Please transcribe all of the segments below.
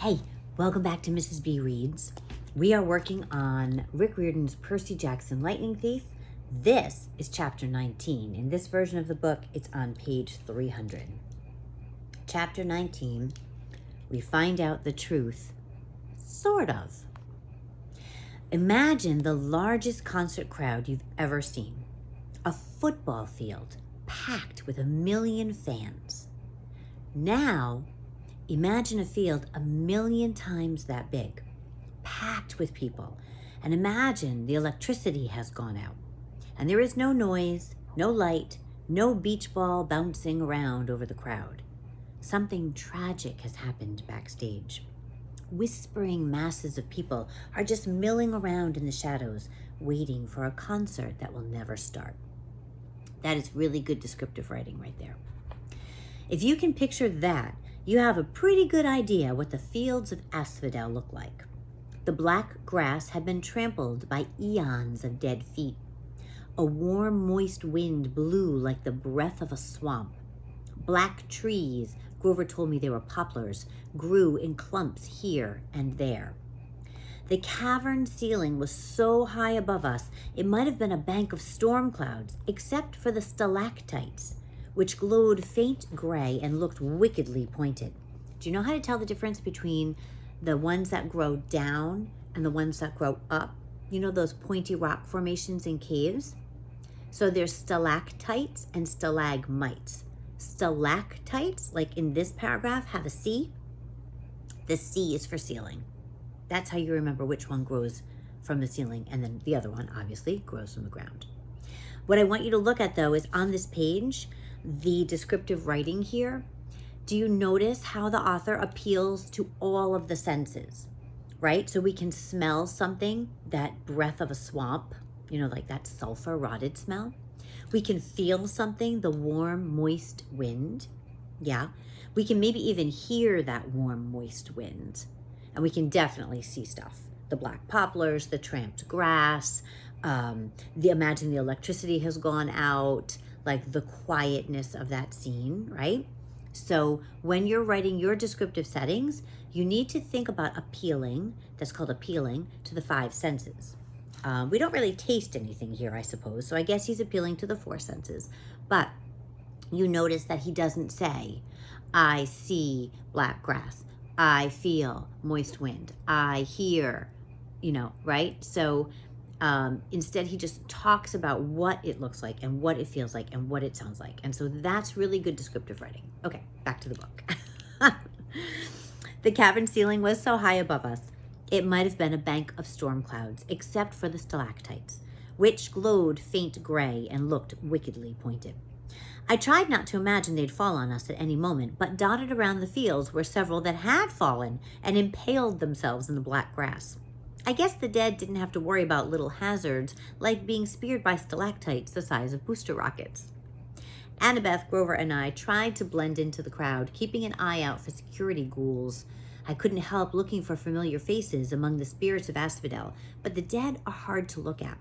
Hey, welcome back to Mrs. B Reads. We are working on Rick Riordan's Percy Jackson Lightning Thief. This is chapter 19. In this version of the book, it's on page 300. Chapter 19, we find out the truth, sort of. Imagine the largest concert crowd you've ever seen. A football field packed with 1 million fans. Now, imagine a field 1 million times that big, packed with people, and imagine the electricity has gone out, and there is no noise, no light, no beach ball bouncing around over the crowd. Something tragic has happened backstage. Whispering masses of people are just milling around in the shadows, waiting for a concert that will never start. That is really good descriptive writing right there. If you can picture that, you have a pretty good idea what the fields of asphodel look like. The black grass had been trampled by eons of dead feet. A warm, moist wind blew like the breath of a swamp. Black trees, Grover told me they were poplars, grew in clumps here and there. The cavern ceiling was so high above us, it might have been a bank of storm clouds, except for the stalactites, which glowed faint gray and looked wickedly pointed. Do you know how to tell the difference between the ones that grow down and the ones that grow up? You know those pointy rock formations in caves? So there's stalactites and stalagmites. Stalactites, like in this paragraph, have a C. The C is for ceiling. That's how you remember which one grows from the ceiling, and then the other one, obviously, grows from the ground. What I want you to look at, though, is on this page, the descriptive writing here. Do you notice how the author appeals to all of the senses, right? So we can smell something, that breath of a swamp, you know, like that sulfur rotted smell. We can feel something, the warm, moist wind. Yeah. We can maybe even hear that warm, moist wind. And we can definitely see stuff. The black poplars, the tramped grass, imagine the electricity has gone out, like the quietness of that scene, right? So when you're writing your descriptive settings, you need to think about appealing, that's called appealing, to the 5 senses. We don't really taste anything here, I suppose, so I guess he's appealing to the 4 senses. But you notice that he doesn't say, I see black grass, I feel moist wind, I hear, right? So instead, he just talks about what it looks like and what it feels like and what it sounds like. And so that's really good descriptive writing. Okay, back to the book. The cavern ceiling was so high above us, it might have been a bank of storm clouds, except for the stalactites, which glowed faint gray and looked wickedly pointed. I tried not to imagine they'd fall on us at any moment, but dotted around the fields were several that had fallen and impaled themselves in the black grass. I guess the dead didn't have to worry about little hazards like being speared by stalactites the size of booster rockets. Annabeth, Grover, and I tried to blend into the crowd, keeping an eye out for security ghouls. I couldn't help looking for familiar faces among the spirits of asphodel, but the dead are hard to look at.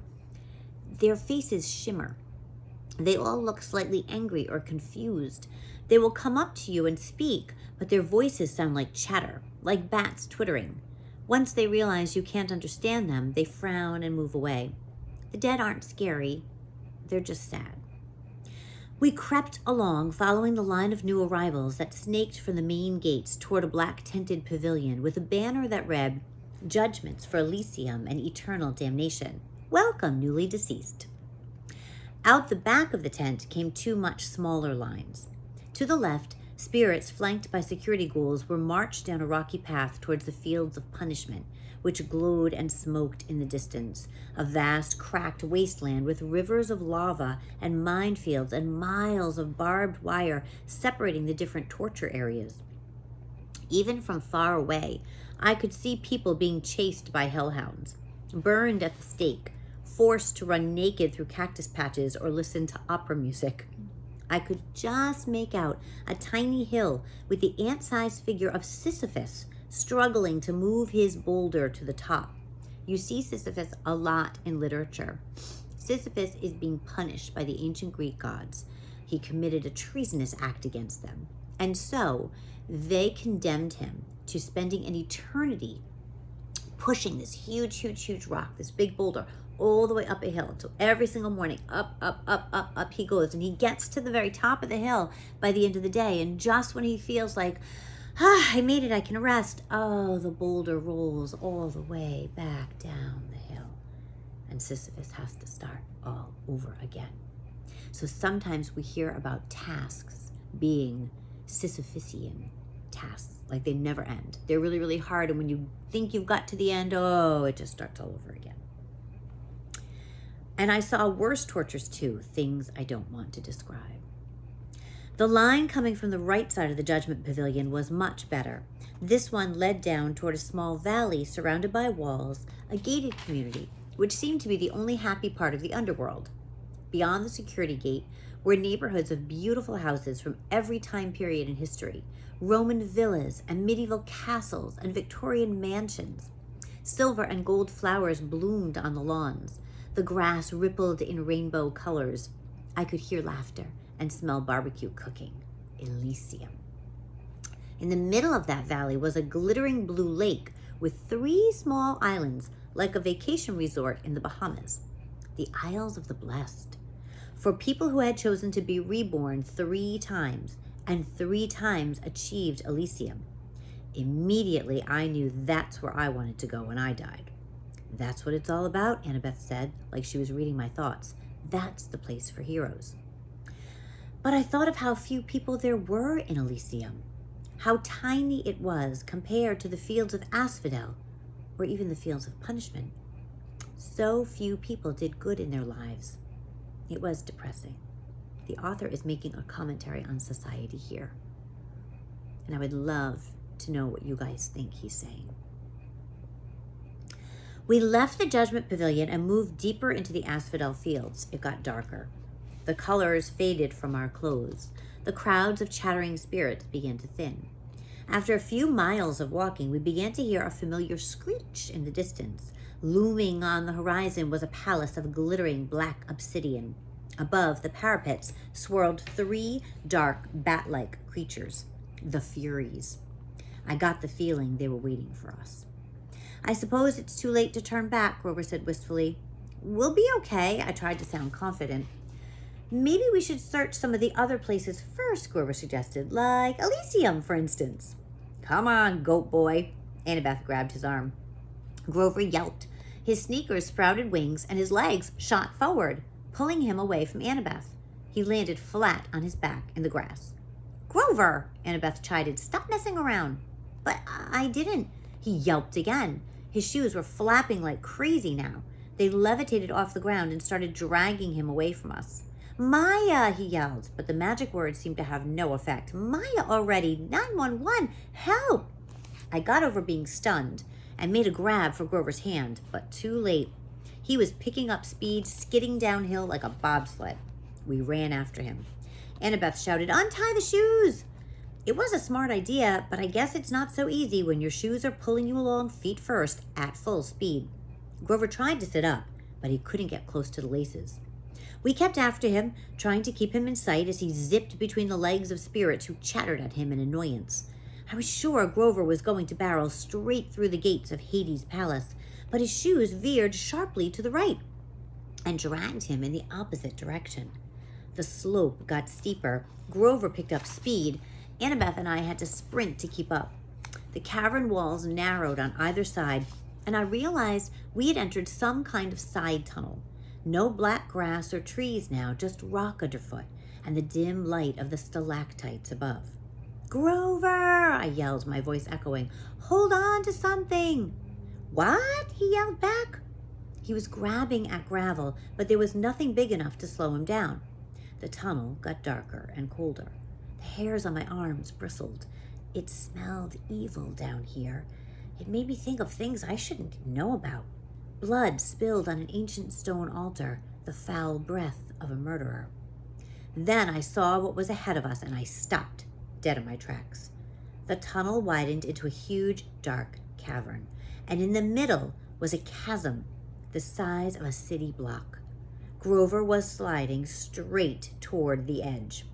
Their faces shimmer. They all look slightly angry or confused. They will come up to you and speak, but their voices sound like chatter, like bats twittering. Once they realize you can't understand them, they frown and move away. The dead aren't scary. They're just sad. We crept along, following the line of new arrivals that snaked from the main gates toward a black-tented pavilion with a banner that read, Judgments for Elysium and Eternal Damnation. Welcome, newly deceased. Out the back of the tent came 2 much smaller lines. To the left, spirits flanked by security ghouls were marched down a rocky path towards the fields of punishment, which glowed and smoked in the distance, a vast cracked wasteland with rivers of lava and minefields and miles of barbed wire separating the different torture areas. Even from far away, I could see people being chased by hellhounds, burned at the stake, forced to run naked through cactus patches or listen to opera music. I could just make out a tiny hill with the ant-sized figure of Sisyphus struggling to move his boulder to the top. You see Sisyphus a lot in literature. Sisyphus is being punished by the ancient Greek gods. He committed a treasonous act against them. And so they condemned him to spending an eternity pushing this huge rock, this big boulder, all the way up a hill until every single morning, up he goes. And he gets to the very top of the hill by the end of the day. And just when he feels like, I made it, I can rest, oh, the boulder rolls all the way back down the hill. And Sisyphus has to start all over again. So sometimes we hear about tasks being Sisyphusian tasks, like they never end. They're really hard, and when you think you've got to the end, oh, it just starts all over again. And I saw worse tortures too, things I don't want to describe. The line coming from the right side of the judgment pavilion was much better. This one led down toward a small valley surrounded by walls, a gated community, which seemed to be the only happy part of the underworld. Beyond the security gate were neighborhoods of beautiful houses from every time period in history, Roman villas and medieval castles and Victorian mansions. Silver and gold flowers bloomed on the lawns. The grass rippled in rainbow colors. I could hear laughter and smell barbecue cooking. Elysium. In the middle of that valley was a glittering blue lake with 3 small islands, like a vacation resort in the Bahamas. The Isles of the Blessed. For people who had chosen to be reborn 3 times and 3 times achieved Elysium. Immediately, I knew that's where I wanted to go when I died. That's what it's all about, Annabeth said, like she was reading my thoughts. That's the place for heroes. But I thought of how few people there were in Elysium, how tiny it was compared to the fields of asphodel, or even the fields of punishment. So few people did good in their lives. It was depressing. The author is making a commentary on society here. And I would love to know what you guys think he's saying. We left the Judgment Pavilion and moved deeper into the asphodel fields. It got darker. The colors faded from our clothes. The crowds of chattering spirits began to thin. After a few miles of walking, we began to hear a familiar screech in the distance. Looming on the horizon was a palace of glittering black obsidian. Above the parapets swirled 3 dark, bat-like creatures, the Furies. I got the feeling they were waiting for us. I suppose it's too late to turn back, Grover said wistfully. We'll be okay, I tried to sound confident. Maybe we should search some of the other places first, Grover suggested, like Elysium, for instance. Come on, goat boy. Annabeth grabbed his arm. Grover yelped. His sneakers sprouted wings and his legs shot forward, pulling him away from Annabeth. He landed flat on his back in the grass. Grover, Annabeth chided, stop messing around. But I didn't. He yelped again. His shoes were flapping like crazy now. They levitated off the ground and started dragging him away from us. Maya, he yelled, but the magic words seemed to have no effect. Maya already, 911, help! I got over being stunned and made a grab for Grover's hand, but too late. He was picking up speed, skidding downhill like a bobsled. We ran after him. Annabeth shouted, untie the shoes! It was a smart idea, but I guess it's not so easy when your shoes are pulling you along feet first at full speed. Grover tried to sit up, but he couldn't get close to the laces. We kept after him, trying to keep him in sight as he zipped between the legs of spirits who chattered at him in annoyance. I was sure Grover was going to barrel straight through the gates of Hades' palace, but his shoes veered sharply to the right and dragged him in the opposite direction. The slope got steeper. Grover picked up speed. Annabeth and I had to sprint to keep up. The cavern walls narrowed on either side, and I realized we had entered some kind of side tunnel. No black grass or trees now, just rock underfoot, and the dim light of the stalactites above. Grover, I yelled, my voice echoing. Hold on to something. What? He yelled back. He was grabbing at gravel, but there was nothing big enough to slow him down. The tunnel got darker and colder. The hairs on my arms bristled. It smelled evil down here. It made me think of things I shouldn't know about. Blood spilled on an ancient stone altar, the foul breath of a murderer. Then I saw what was ahead of us, and I stopped, dead in my tracks. The tunnel widened into a huge, dark cavern, and in the middle was a chasm the size of a city block. Grover was sliding straight toward the edge.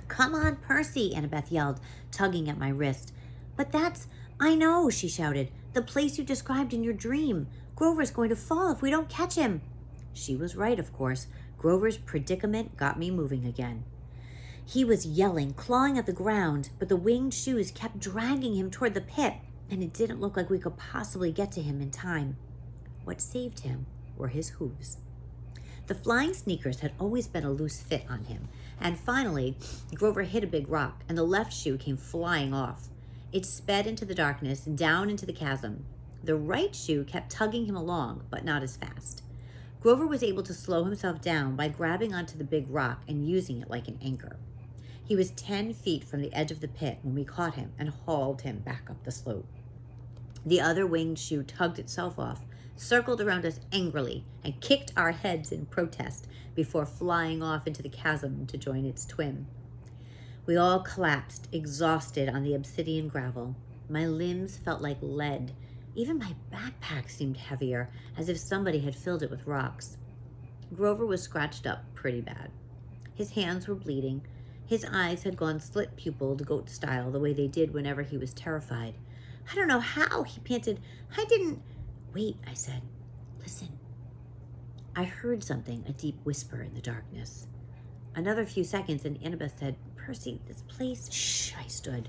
Come on, Percy, Annabeth yelled, tugging at my wrist. But that's I know, she shouted. The place you described in your dream. Grover's going to fall if we don't catch him. She was right, of course. Grover's predicament got me moving again. He was yelling, clawing at the ground, but the winged shoes kept dragging him toward the pit, and it didn't look like we could possibly get to him in time. What saved him were his hooves. The flying sneakers had always been a loose fit on him, and finally, Grover hit a big rock, and the left shoe came flying off. It sped into the darkness, down into the chasm. The right shoe kept tugging him along, but not as fast. Grover was able to slow himself down by grabbing onto the big rock and using it like an anchor. He was 10 feet from the edge of the pit when we caught him and hauled him back up the slope. The other winged shoe tugged itself off, circled around us angrily, and kicked our heads in protest before flying off into the chasm to join its twin. We all collapsed, exhausted, on the obsidian gravel. My limbs felt like lead. Even my backpack seemed heavier, as if somebody had filled it with rocks. Grover was scratched up pretty bad. His hands were bleeding. His eyes had gone slit-pupiled, goat style, the way they did whenever he was terrified. I don't know how, he panted. I didn't... Wait, I said. Listen. I heard something, a deep whisper in the darkness. Another few seconds, and Annabeth said, Percy, this place... Shh, I stood.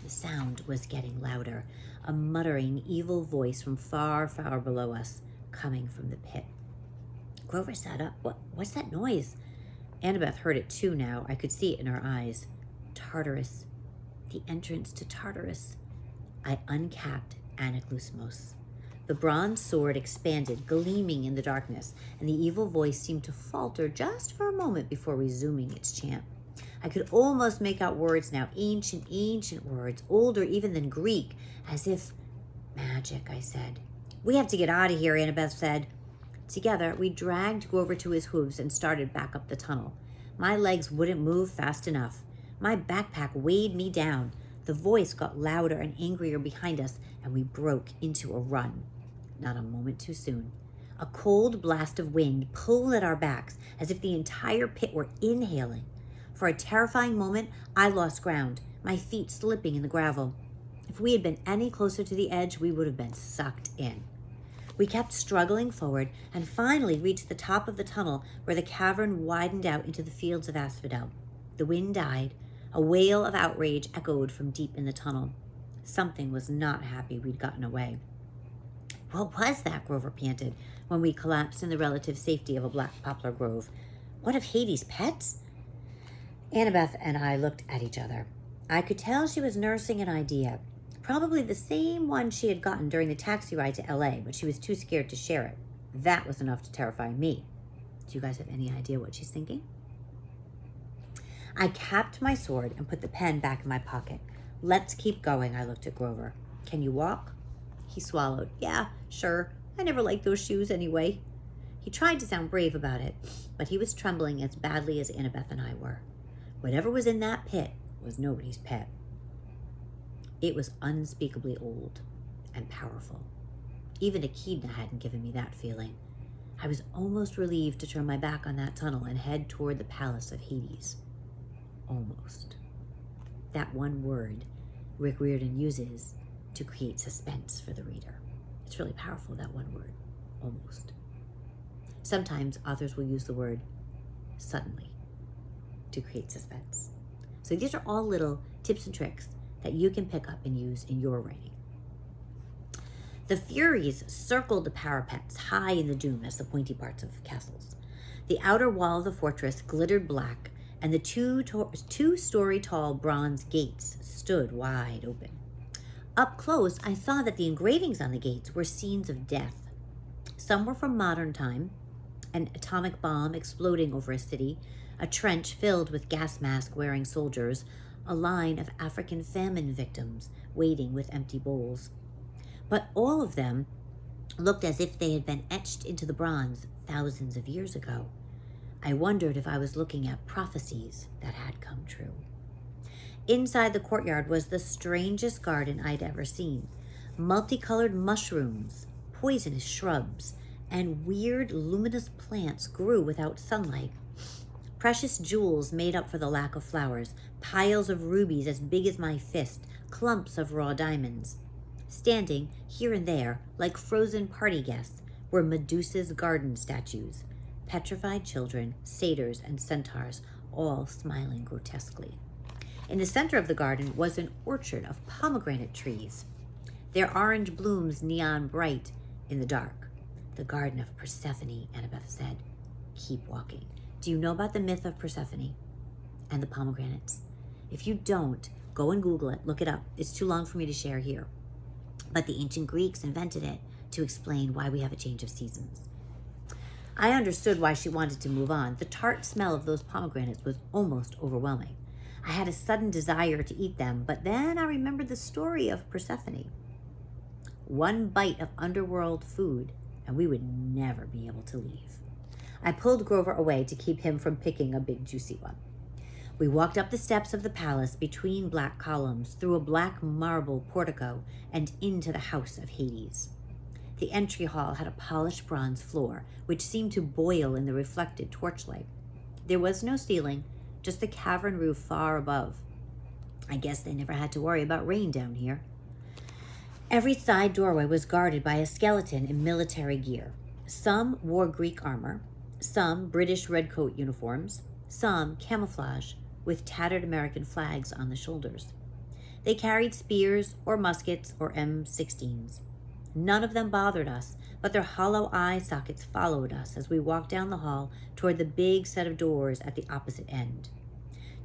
The sound was getting louder, a muttering, evil voice from far, far below us, coming from the pit. Grover sat up. What's that noise? Annabeth heard it too now. I could see it in her eyes. Tartarus. The entrance to Tartarus. I uncapped Anaklusmos. The bronze sword expanded, gleaming in the darkness, and the evil voice seemed to falter just for a moment before resuming its chant. I could almost make out words now, ancient, ancient words, older even than Greek, as if magic, I said. We have to get out of here, Annabeth said. Together, we dragged Grover to his hooves and started back up the tunnel. My legs wouldn't move fast enough. My backpack weighed me down. The voice got louder and angrier behind us, and we broke into a run. Not a moment too soon. A cold blast of wind pulled at our backs as if the entire pit were inhaling. For a terrifying moment, I lost ground, my feet slipping in the gravel. If we had been any closer to the edge, we would have been sucked in. We kept struggling forward and finally reached the top of the tunnel where the cavern widened out into the fields of asphodel. The wind died. A wail of outrage echoed from deep in the tunnel. Something was not happy we'd gotten away. What was that? Grover panted when we collapsed in the relative safety of a black poplar grove. One of Hades' pets? Annabeth and I looked at each other. I could tell she was nursing an idea. Probably the same one she had gotten during the taxi ride to LA, but she was too scared to share it. That was enough to terrify me. Do you guys have any idea what she's thinking? I capped my sword and put the pen back in my pocket. Let's keep going, I looked at Grover. Can you walk? He swallowed. Yeah, sure. I never liked those shoes anyway. He tried to sound brave about it, but he was trembling as badly as Annabeth and I were. Whatever was in that pit was nobody's pet. It was unspeakably old and powerful. Even Echidna hadn't given me that feeling. I was almost relieved to turn my back on that tunnel and head toward the palace of Hades. Almost. That one word Rick Riordan uses to create suspense for the reader. It's really powerful, that one word, almost. Sometimes authors will use the word suddenly to create suspense. So these are all little tips and tricks that you can pick up and use in your writing. The Furies circled the parapets high in the dome as the pointy parts of castles. The outer wall of the fortress glittered black, and the two-story tall bronze gates stood wide open. Up close, I saw that the engravings on the gates were scenes of death. Some were from modern time, an atomic bomb exploding over a city, a trench filled with gas mask-wearing soldiers, a line of African famine victims waiting with empty bowls. But all of them looked as if they had been etched into the bronze thousands of years ago. I wondered if I was looking at prophecies that had come true. Inside the courtyard was the strangest garden I'd ever seen. Multicolored mushrooms, poisonous shrubs, and weird luminous plants grew without sunlight. Precious jewels made up for the lack of flowers, piles of rubies as big as my fist, clumps of raw diamonds. Standing here and there, like frozen party guests, were Medusa's garden statues, petrified children, satyrs, and centaurs, all smiling grotesquely. In the center of the garden was an orchard of pomegranate trees, their orange blooms neon bright in the dark. The garden of Persephone, Annabeth said. Keep walking. Do you know about the myth of Persephone and the pomegranates? If you don't, go and Google it, look it up. It's too long for me to share here. But the ancient Greeks invented it to explain why we have a change of seasons. I understood why she wanted to move on. The tart smell of those pomegranates was almost overwhelming. I had a sudden desire to eat them, but then I remembered the story of Persephone. One bite of underworld food, and we would never be able to leave. I pulled Grover away to keep him from picking a big juicy one. We walked up the steps of the palace between black columns, through a black marble portico, and into the house of Hades. The entry hall had a polished bronze floor, which seemed to boil in the reflected torchlight. There was no ceiling, just the cavern roof far above. I guess they never had to worry about rain down here. Every side doorway was guarded by a skeleton in military gear. Some wore Greek armor, some British redcoat uniforms, some camouflage with tattered American flags on the shoulders. They carried spears or muskets or M16s. None of them bothered us, but their hollow eye sockets followed us as we walked down the hall toward the big set of doors at the opposite end.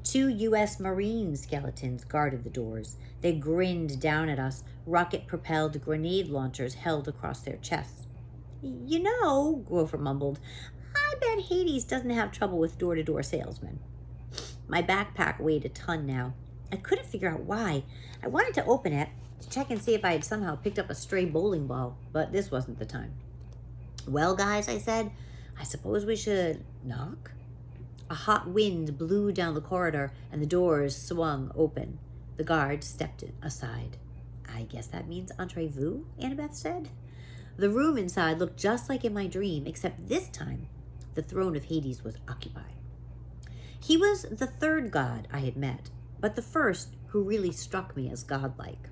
2 U.S. Marine skeletons guarded the doors. They grinned down at us, rocket-propelled grenade launchers held across their chests. You know, Grover mumbled, I bet Hades doesn't have trouble with door-to-door salesmen. My backpack weighed a ton now. I couldn't figure out why. I wanted to open it to check and see if I had somehow picked up a stray bowling ball, but this wasn't the time. Well, guys, I said, I suppose we should knock? A hot wind blew down the corridor, and the doors swung open. The guard stepped aside. I guess that means entrez-vous, Annabeth said. The room inside looked just like in my dream, except this time the throne of Hades was occupied. He was the third god I had met, but the first who really struck me as godlike.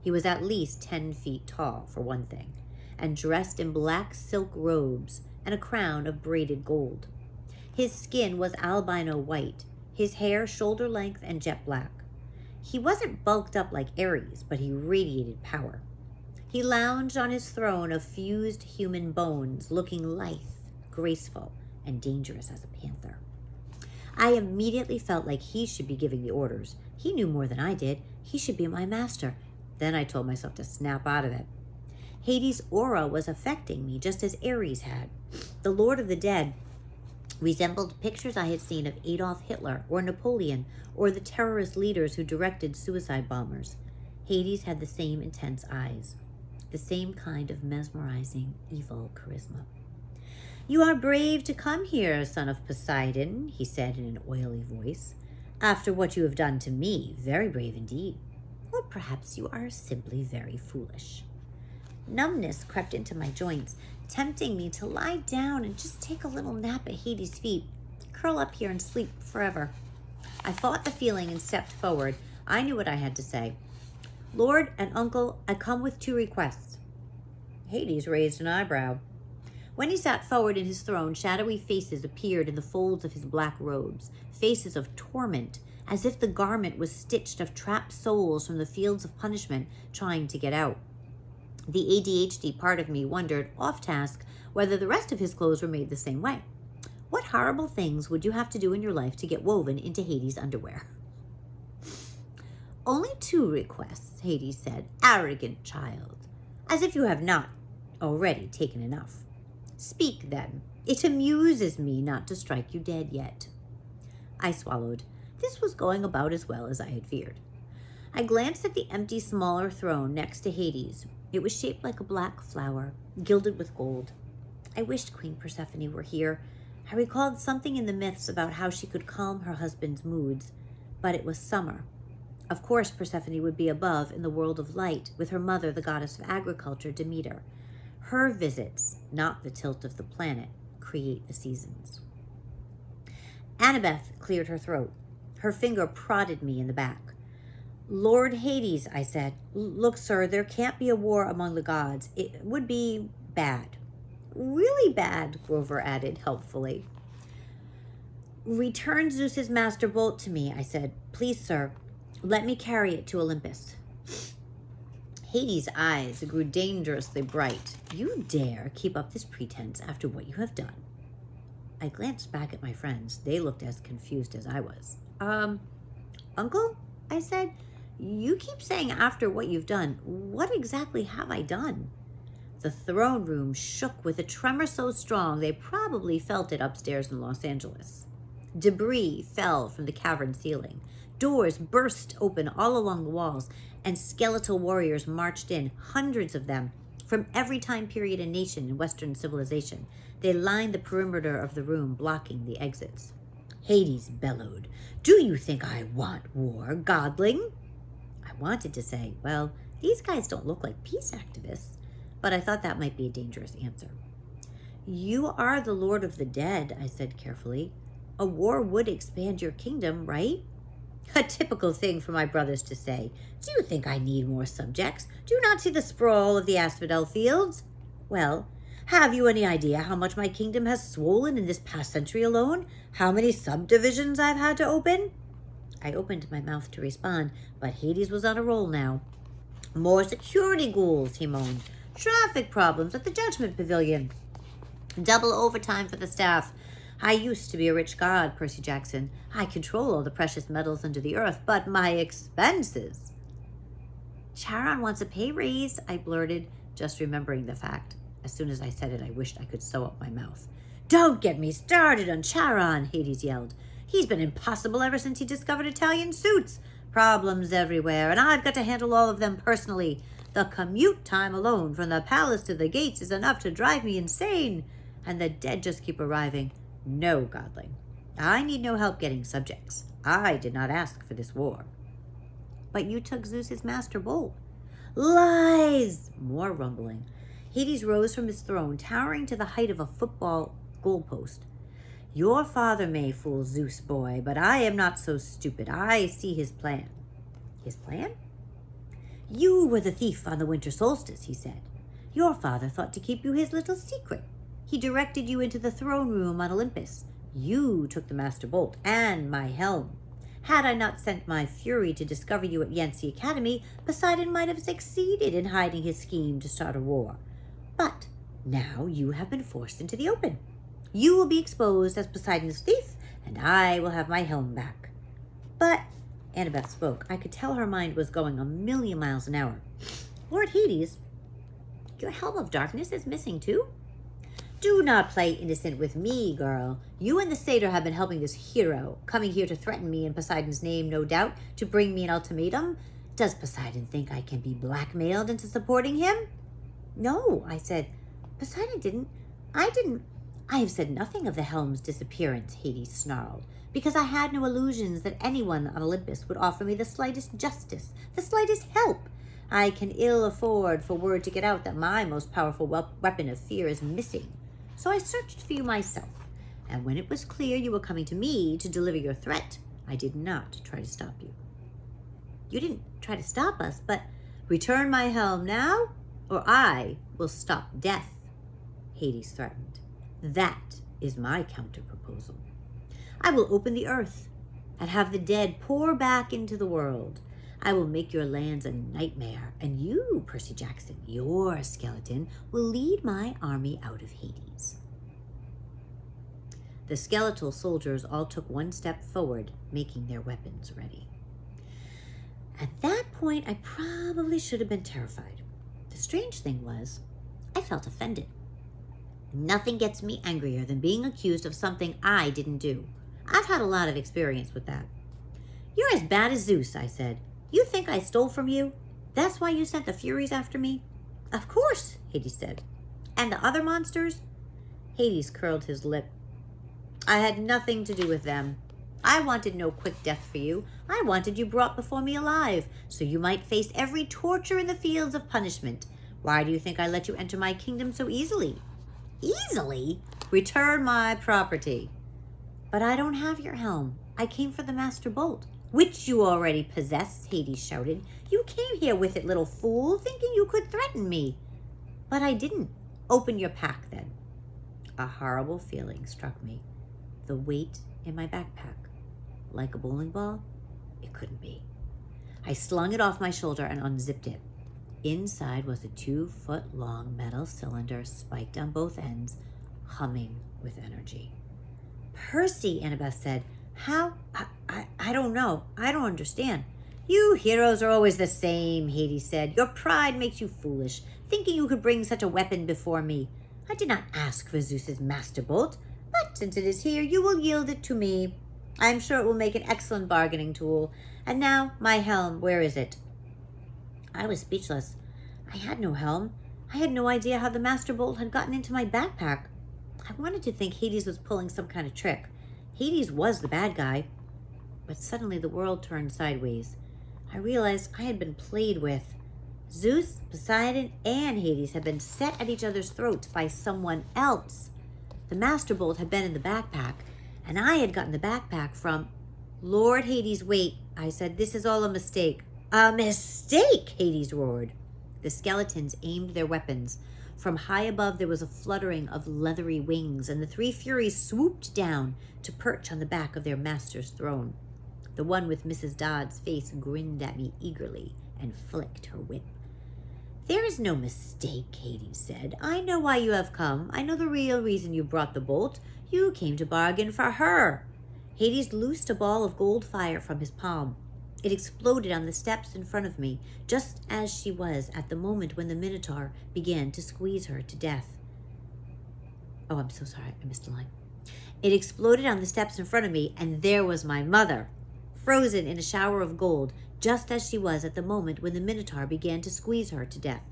He was at least 10 feet tall, for one thing, and dressed in black silk robes and a crown of braided gold. His skin was albino white, his hair shoulder length and jet black. He wasn't bulked up like Ares, but he radiated power. He lounged on his throne of fused human bones, looking lithe, graceful, and dangerous as a panther. I immediately felt like he should be giving the orders. He knew more than I did. He should be my master. Then I told myself to snap out of it. Hades' aura was affecting me just as Ares had. The Lord of the Dead resembled pictures I had seen of Adolf Hitler or Napoleon or the terrorist leaders who directed suicide bombers. Hades had the same intense eyes, the same kind of mesmerizing, evil charisma. You are brave to come here, son of Poseidon, he said in an oily voice. After what you have done to me, very brave indeed. Or perhaps you are simply very foolish. Numbness crept into my joints, tempting me to lie down and just take a little nap at Hades' feet, curl up here and sleep forever. I fought the feeling and stepped forward. I knew what I had to say. Lord and Uncle, I come with 2 requests. Hades raised an eyebrow. When he sat forward in his throne, shadowy faces appeared in the folds of his black robes, faces of torment, as if the garment was stitched of trapped souls from the fields of punishment trying to get out. The ADHD part of me wondered, off task, whether the rest of his clothes were made the same way. What horrible things would you have to do in your life to get woven into Hades' underwear? Only 2 requests, Hades said, arrogant child, as if you have not already taken enough. Speak, then. It amuses me not to strike you dead yet. I swallowed. This was going about as well as I had feared. I glanced at the empty, smaller throne next to Hades. It was shaped like a black flower, gilded with gold. I wished Queen Persephone were here. I recalled something in the myths about how she could calm her husband's moods, but it was summer. Of course, Persephone would be above in the world of light with her mother, the goddess of agriculture, Demeter. Her visits, not the tilt of the planet, create the seasons. Annabeth cleared her throat. Her finger prodded me in the back. Lord Hades, I said. Look, sir, there can't be a war among the gods. It would be bad. Really bad, Grover added helpfully. Return Zeus's master bolt to me, I said. Please, sir, let me carry it to Olympus. Hades' eyes grew dangerously bright. You dare keep up this pretense after what you have done? I glanced back at my friends. They looked as confused as I was. Uncle? I said. You keep saying after what you've done. What exactly have I done? The throne room shook with a tremor so strong they probably felt it upstairs in Los Angeles. Debris fell from the cavern ceiling. Doors burst open all along the walls, and skeletal warriors marched in, hundreds of them, from every time period and nation in Western civilization. They lined the perimeter of the room, blocking the exits. Hades bellowed, "Do you think I want war, godling?" I wanted to say, well, these guys don't look like peace activists, but I thought that might be a dangerous answer. You are the Lord of the Dead, I said carefully. A war would expand your kingdom, right? A typical thing for my brothers to say. Do you think I need more subjects? Do you not see the sprawl of the asphodel fields? Well, have you any idea how much my kingdom has swollen in this past century alone? How many subdivisions I've had to open? I opened my mouth to respond, but Hades was on a roll now. More security ghouls, he moaned. Traffic problems at the Judgment Pavilion. Double overtime for the staff. I used to be a rich god, Percy Jackson. I control all the precious metals under the earth, but my expenses. Charon wants a pay raise, I blurted, just remembering the fact. As soon as I said it, I wished I could sew up my mouth. Don't get me started on Charon, Hades yelled. He's been impossible ever since he discovered Italian suits. Problems everywhere, and I've got to handle all of them personally. The commute time alone from the palace to the gates is enough to drive me insane. And the dead just keep arriving. No, godling. I need no help getting subjects. I did not ask for this war. But you took Zeus's master bolt. Lies! More rumbling. Hades rose from his throne, towering to the height of a football goalpost. Your father may fool Zeus, boy, but I am not so stupid. I see his plan. His plan? You were the thief on the winter solstice, he said. Your father thought to keep you his little secret. He directed you into the throne room on Olympus. You took the master bolt and my helm. Had I not sent my fury to discover you at Yancey Academy, Poseidon might have succeeded in hiding his scheme to start a war. But now you have been forced into the open. You will be exposed as Poseidon's thief, and I will have my helm back. But, Annabeth spoke. I could tell her mind was going a million miles an hour. Lord Hades, your helm of darkness is missing too? Do not play innocent with me, girl. You and the satyr have been helping this hero, coming here to threaten me in Poseidon's name, no doubt, to bring me an ultimatum. Does Poseidon think I can be blackmailed into supporting him? No, I said. Poseidon didn't. I have said nothing of the helm's disappearance, Hades snarled, because I had no illusions that anyone on Olympus would offer me the slightest justice, the slightest help. I can ill afford for word to get out that my most powerful weapon of fear is missing. So I searched for you myself, and when it was clear you were coming to me to deliver your threat, I did not try to stop you. You didn't try to stop us, but return my helm now, or I will stop death, Hades threatened. That is my counter-proposal. I will open the earth and have the dead pour back into the world. I will make your lands a nightmare, and you, Percy Jackson, your skeleton, will lead my army out of Hades. The skeletal soldiers all took one step forward, making their weapons ready. At that point, I probably should have been terrified. The strange thing was, I felt offended. Nothing gets me angrier than being accused of something I didn't do. I've had a lot of experience with that. You're as bad as Zeus, I said. You think I stole from you? That's why you sent the Furies after me? Of course, Hades said. And the other monsters? Hades curled his lip. I had nothing to do with them. I wanted no quick death for you. I wanted you brought before me alive, so you might face every torture in the fields of punishment. Why do you think I let you enter my kingdom so easily? Easily? Return my property. But I don't have your helm. I came for the master bolt. Which you already possess, Hades shouted. You came here with it, little fool, thinking you could threaten me. But I didn't. Open your pack, then. A horrible feeling struck me. The weight in my backpack. Like a bowling ball? It couldn't be. I slung it off my shoulder and unzipped it. Inside was a 2-foot-long metal cylinder spiked on both ends, humming with energy. Percy, Annabeth said. How? I don't know. I don't understand. You heroes are always the same, Hades said. Your pride makes you foolish, thinking you could bring such a weapon before me. I did not ask for Zeus's master bolt, but since it is here, you will yield it to me. I am sure it will make an excellent bargaining tool. And now, my helm, where is it? I was speechless. I had no helm. I had no idea how the master bolt had gotten into my backpack. I wanted to think Hades was pulling some kind of trick. Hades was the bad guy. But suddenly the world turned sideways. I realized I had been played with. Zeus, Poseidon, and Hades had been set at each other's throats by someone else. The master bolt had been in the backpack, and I had gotten the backpack from... Lord Hades, wait, I said. This is all a mistake. A mistake, Hades roared. The skeletons aimed their weapons. From high above there was a fluttering of leathery wings, and the three Furies swooped down to perch on the back of their master's throne. The one with Mrs. Dodd's face grinned at me eagerly and flicked her whip. There is no mistake, Hades said. I know why you have come. I know the real reason you brought the bolt. You came to bargain for her. Hades loosed a ball of gold fire from his palm. It exploded on the steps in front of me, just as she was at the moment when the Minotaur began to squeeze her to death. Oh, I'm so sorry. I missed a line. It exploded on the steps in front of me, and there was my mother, frozen in a shower of gold, just as she was at the moment when the Minotaur began to squeeze her to death.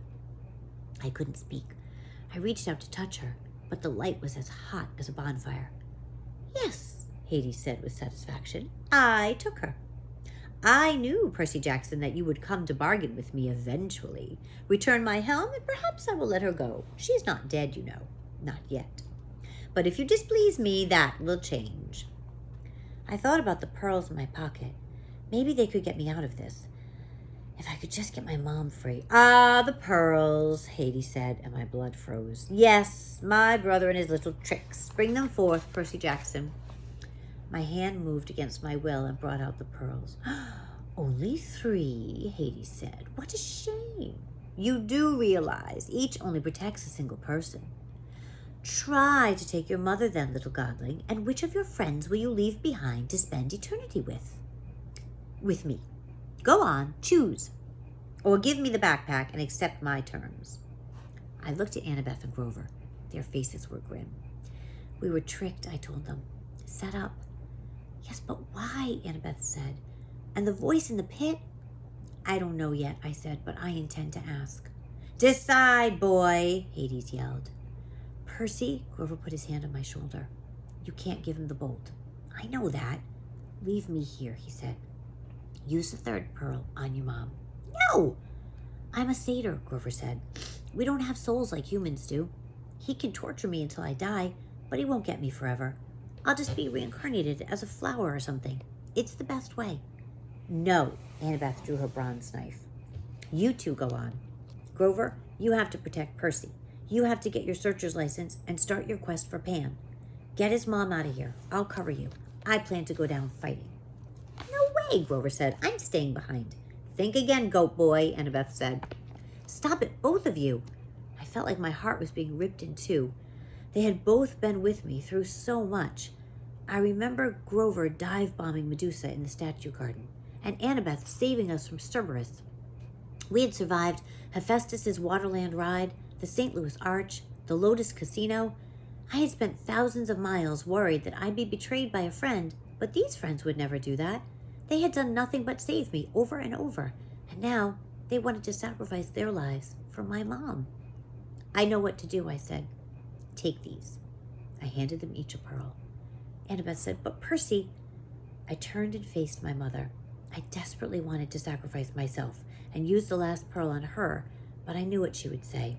I couldn't speak. I reached out to touch her, but the light was as hot as a bonfire. Yes, Hades said with satisfaction. I took her. I knew, Percy Jackson, that you would come to bargain with me eventually. Return my helm, and perhaps I will let her go. She is not dead, you know. Not yet. But if you displease me, that will change. I thought about the pearls in my pocket. Maybe they could get me out of this. If I could just get my mom free. Ah, the pearls, Hades said, and my blood froze. Yes, my brother and his little tricks. Bring them forth, Percy Jackson. My hand moved against my will and brought out the pearls. Only 3, Hades said. What a shame. You do realize each only protects a single person. Try to take your mother then, little godling, and which of your friends will you leave behind to spend eternity with? With me. Go on, choose. Or give me the backpack and accept my terms. I looked at Annabeth and Grover. Their faces were grim. We were tricked, I told them. Set up. Yes, but why? Annabeth said. And the voice in the pit? I don't know yet, I said, but I intend to ask. Decide, boy, Hades yelled. Percy, Grover put his hand on my shoulder. You can't give him the bolt. I know that. Leave me here, he said. Use the 3rd pearl on your mom. No! I'm a satyr, Grover said. We don't have souls like humans do. He can torture me until I die, but he won't get me forever. I'll just be reincarnated as a flower or something. It's the best way. No, Annabeth drew her bronze knife. You two go on. Grover, you have to protect Percy. You have to get your searcher's license and start your quest for Pan. Get his mom out of here. I'll cover you. I plan to go down fighting. No way, Grover said. I'm staying behind. Think again, goat boy, Annabeth said. Stop it, both of you. I felt like my heart was being ripped in two. They had both been with me through so much. I remember Grover dive-bombing Medusa in the statue garden, and Annabeth saving us from Cerberus. We had survived Hephaestus's Waterland ride, the St. Louis Arch, the Lotus Casino. I had spent thousands of miles worried that I'd be betrayed by a friend, but these friends would never do that. They had done nothing but save me over and over, and now they wanted to sacrifice their lives for my mom. I know what to do, I said. Take these. I handed them each a pearl. Annabeth said, but Percy... I turned and faced my mother. I desperately wanted to sacrifice myself and use the last pearl on her, but I knew what she would say.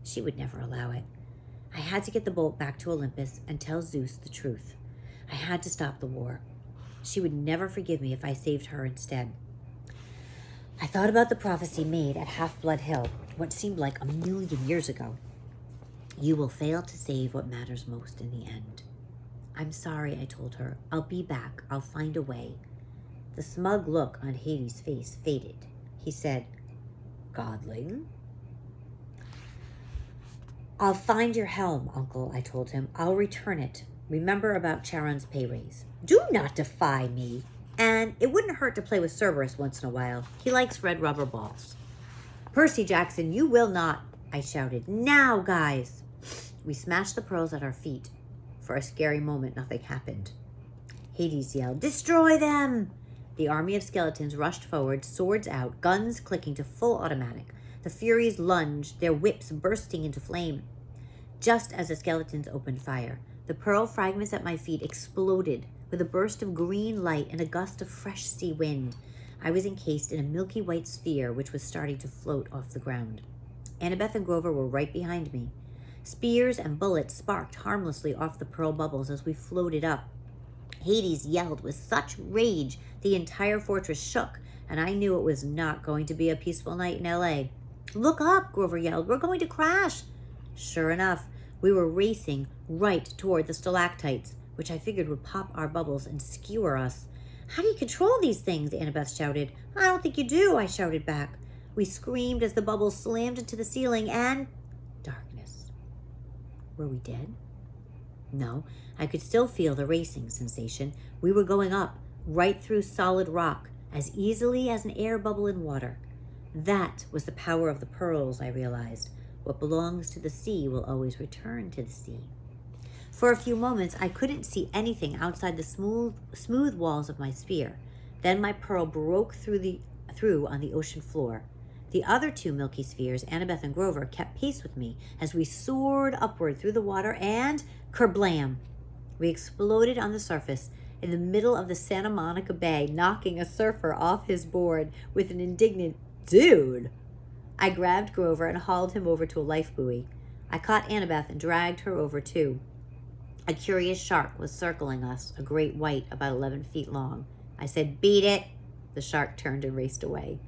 She would never allow it. I had to get the bolt back to Olympus and tell Zeus the truth. I had to stop the war. She would never forgive me if I saved her instead. I thought about the prophecy made at Half-Blood Hill, what seemed like 1,000,000 years ago. You will fail to save what matters most in the end. I'm sorry, I told her. I'll be back. I'll find a way. The smug look on Hades' face faded. He said, Godling? I'll find your helm, Uncle, I told him. I'll return it. Remember about Charon's pay raise. Do not defy me. And it wouldn't hurt to play with Cerberus once in a while. He likes red rubber balls. Percy Jackson, you will not, I shouted. Now, guys. We smashed the pearls at our feet. For a scary moment, nothing happened. Hades yelled, Destroy them! The army of skeletons rushed forward, swords out, guns clicking to full automatic. The Furies lunged, their whips bursting into flame. Just as the skeletons opened fire, the pearl fragments at my feet exploded with a burst of green light and a gust of fresh sea wind. I was encased in a milky white sphere which was starting to float off the ground. Annabeth and Grover were right behind me. Spears and bullets sparked harmlessly off the pearl bubbles as we floated up. Hades yelled with such rage the entire fortress shook, and I knew it was not going to be a peaceful night in L.A. Look up, Grover yelled. We're going to crash. Sure enough, we were racing right toward the stalactites, which I figured would pop our bubbles and skewer us. How do you control these things? Annabeth shouted. I don't think you do, I shouted back. We screamed as the bubbles slammed into the ceiling and darkness. Were we dead? No, I could still feel the racing sensation. We were going up, right through solid rock, as easily as an air bubble in water. That was the power of the pearls, I realized. What belongs to the sea will always return to the sea. For a few moments, I couldn't see anything outside the smooth walls of my sphere. Then my pearl broke through on the ocean floor. The other two milky spheres, Annabeth and Grover, kept pace with me as we soared upward through the water and kerblam! We exploded on the surface in the middle of the Santa Monica Bay, knocking a surfer off his board with an indignant, Dude! I grabbed Grover and hauled him over to a life buoy. I caught Annabeth and dragged her over too. A curious shark was circling us, a great white about 11 feet long. I said, Beat it! The shark turned and raced away.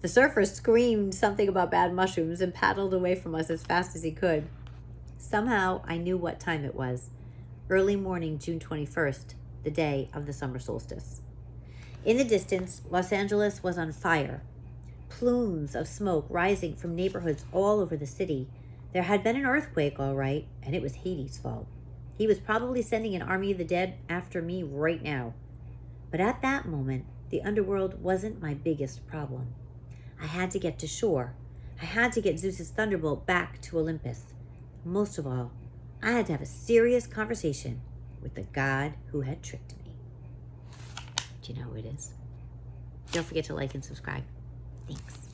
The surfer screamed something about bad mushrooms and paddled away from us as fast as he could. Somehow, I knew what time it was. Early morning, June 21st, the day of the summer solstice. In the distance, Los Angeles was on fire. Plumes of smoke rising from neighborhoods all over the city. There had been an earthquake, all right, and it was Hades' fault. He was probably sending an army of the dead after me right now. But at that moment, the underworld wasn't my biggest problem. I had to get to shore. I had to get Zeus's thunderbolt back to Olympus. Most of all, I had to have a serious conversation with the god who had tricked me. Do you know who it is? Don't forget to like and subscribe. Thanks.